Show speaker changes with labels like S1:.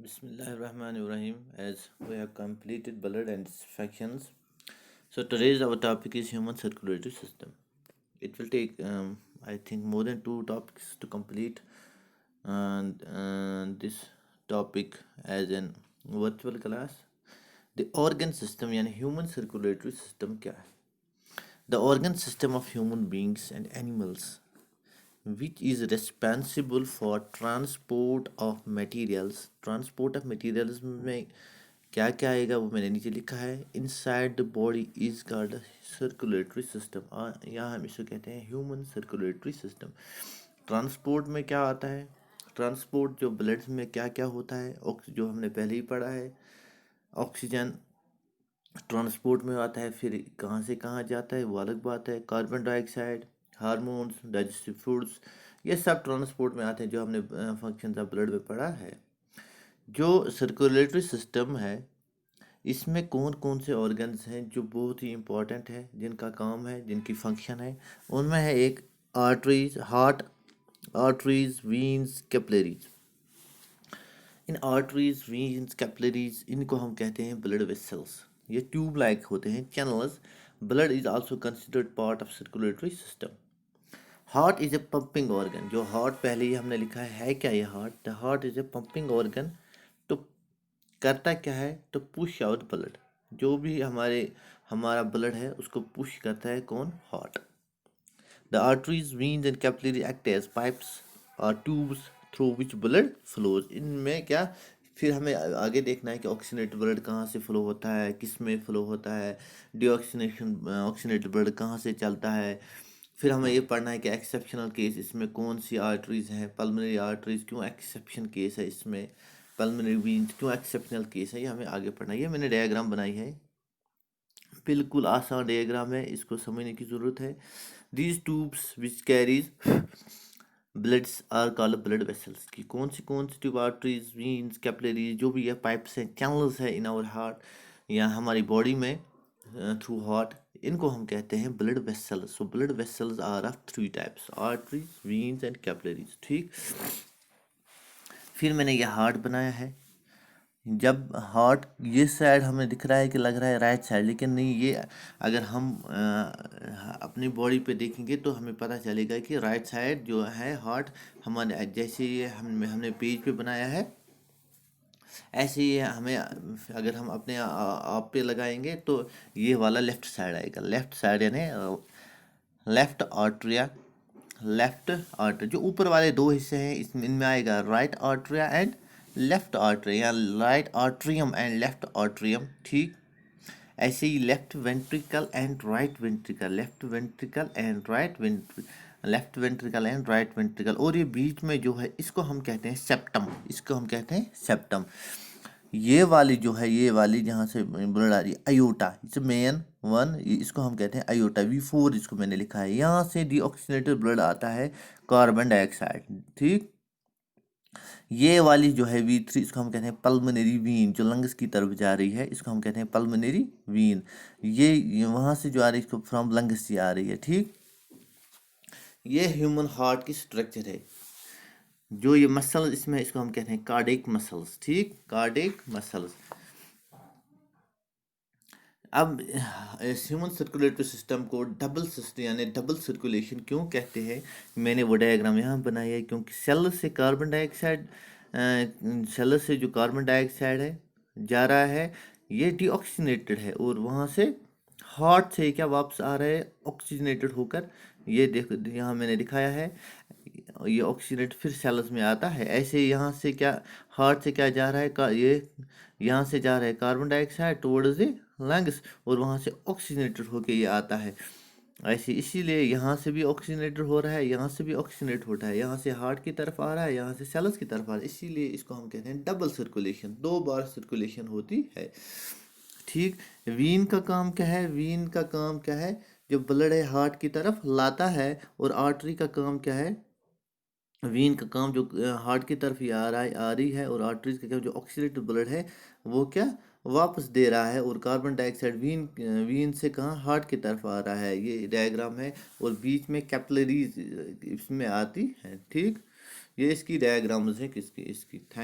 S1: Bismillahirrahmanirrahim. As we have completed blood and its factions, so today's our topic is human circulatory system. It will take, I think, more than two topics to complete, and this topic as an virtual class. The organ system, यानी human circulatory system क्या है? The organ system of human beings and animals, which is responsible for transport of materials में क्या क्या आएगा वो मैंने नीचे लिखा है. Inside the body is called circulatory system. यहाँ हम इसे कहते हैं ह्यूमन सर्कुलेटरी सिस्टम. ट्रांसपोर्ट में क्या आता है? ट्रांसपोर्ट जो ब्लड में क्या क्या होता है, जो हमने पहले ही पढ़ा है. ऑक्सीजन ट्रांसपोर्ट में आता है, फिर कहाँ से कहाँ जाता है वो अलग बात है. Carbon dioxide, hormones, digestive foods, ये सब ट्रांसपोर्ट में आते हैं, जो हमने फंक्शंस ऑफ ब्लड में पढ़ा है. जो सर्कुलेटरी सिस्टम है, इसमें कौन कौन से ऑर्गन्स हैं जो बहुत ही इम्पोर्टेंट है, जिनका काम है, जिनकी फंक्शन है. उनमें है एक arteries, heart, arteries, veins, capillaries. इन आर्टरीज, वीन्स, कैपिलरीज, इनको हम कहते हैं ब्लड वेसल्स. ये ट्यूब लाइक होते हैं, channels. Blood is also considered part of circulatory system. Heart is a pumping organ. जो हार्ट पहले ही हमने लिखा है क्या ये heart? The heart is a pumping organ. तो करता क्या है? तो पुश आउट ब्लड. जो भी हमारा ब्लड है उसको पुश करता है कौन? Heart. The arteries, veins and capillary act as pipes और tubes through which blood flows. इनमें क्या, फिर हमें आगे देखना है कि ऑक्सीजनेटेड ब्लड कहाँ से फ्लो होता है, किस में फ्लो होता है, ऑक्सीजनेटेड ब्लड कहाँ से चलता है. फिर हमें ये पढ़ना है कि एक्सेप्शनल केस इसमें कौन सी आर्टरीज हैं. पल्मोनरी आर्टरीज क्यों एक्सेप्शन केस है इसमें, पल्मोनरी वीन्स क्यों एक्सेप्शनल केस है, ये हमें आगे पढ़ना है. ये मैंने डायग्राम बनाई है, बिल्कुल आसान डायग्राम है, इसको समझने की ज़रूरत है. These tubes which carries bloods are called blood vessels. की कौन सी ट्यूब, आर्टरीज, वीन्स, कैपिलरीज, जो भी है, पाइप्स हैं, चैनल्स है इन आवर हार्ट या हमारी बॉडी में थ्रू हार्ट, इनको हम कहते हैं blood vessels. So blood vessels are of three types: arteries, veins and capillaries. ठीक. फिर मैंने ये हार्ट बनाया है. जब हार्ट ये साइड हमें दिख रहा है कि लग रहा है राइट साइड, लेकिन नहीं, ये अगर हम अपनी बॉडी पे देखेंगे तो हमें पता चलेगा कि राइट साइड जो है हार्ट, हमारे जैसे ये हमने पेज पे बनाया है, ऐसे ही हमें अगर हम अपने आप पे लगाएंगे तो ये वाला लेफ्ट साइड आएगा. लेफ्ट साइड यानी लेफ्ट आर्टरिया. लेफ्ट आर्टरी जो ऊपर वाले दो हिस्से हैं, इनमें आएगा right atria and left atria, right atrium and left atrium. ठीक. ऐसे ही left ventricle and right ventricle, left ventricle and right ventricle, left ventricle and right ventricle. और ये बीच में जो है इसको हम कहते हैं सेप्टम. इसको हम कहते हैं सेप्टम. ये वाली जो है, ये वाली जहाँ से ब्लड आ रही है, अयोटा, इट्स मेन वन, इसको हम कहते हैं अयोटा. V4 इसको मैंने लिखा है. यहाँ से डीऑक्सीजनेटेड ब्लड आता है कार्बन डाइऑक्साइड. ठीक. ये वाली जो है V3, इसको हम कहते हैं पल्मोनरी वीन, जो लंग्स की तरफ जा रही है, इसको हम कहते हैं पल्मोनरी वीन. ये वहाँ से जो आ रही है, इसको फ्रॉम लंग्स से आ रही है. ठीक. ये ह्यूमन हार्ट की स्ट्रक्चर है. जो ये मसल इसमें, इसको हम कहते हैं कार्डिक मसल्स. ठीक. Cardiac muscles. अब ह्यूमन सर्कुलेटरी सिस्टम को डबल सिस्टम यानी डबल सर्कुलेशन क्यों कहते हैं, मैंने वो डायग्राम यहाँ बनाया है. क्योंकि सेल से कार्बन डाइऑक्साइड, सेल से जो कार्बन डाइऑक्साइड है जा रहा है, ये डीऑक्सीजनेटेड है, और वहाँ से हार्ट से क्या वापस आ रहा है ऑक्सीजनेटेड होकर. ये देखो यहाँ मैंने दिखाया है, ये ऑक्सीजनेट फिर सेल्स में आता है. ऐसे यहाँ से क्या, हार्ट से क्या जा रहा है, ये यहाँ से जा रहा है carbon dioxide towards the lungs, और वहाँ से ऑक्सीजनेटेड होके ये आता है. ऐसे इसीलिए यहाँ से भी ऑक्सीजनेटेड हो रहा है, यहाँ से भी ऑक्सीजनेट होता है, यहाँ से हार्ट की तरफ आ रहा है, यहाँ से सेल्स की तरफ आ रहा है. इसीलिए इसको हम कहते हैं डबल सर्कुलेशन, दो बार सर्कुलेशन होती है. ठीक. वीन का काम क्या है? वीन का काम क्या है? जो ब्लड है हार्ट की तरफ लाता है. और आर्टरी का काम क्या है? वीन का काम जो हार्ट की तरफ ही आ रही है, और आर्टरीज का काम जो ऑक्सीडेटेड ब्लड है वो क्या वापस दे रहा है. और कार्बन डाइऑक्साइड वीन से कहाँ, हार्ट की तरफ आ रहा है. ये डायग्राम है, और बीच में कैपिलरीज इसमें आती है. ठीक. ये इसकी डायग्राम्स है किसकी, इसकी. थैंक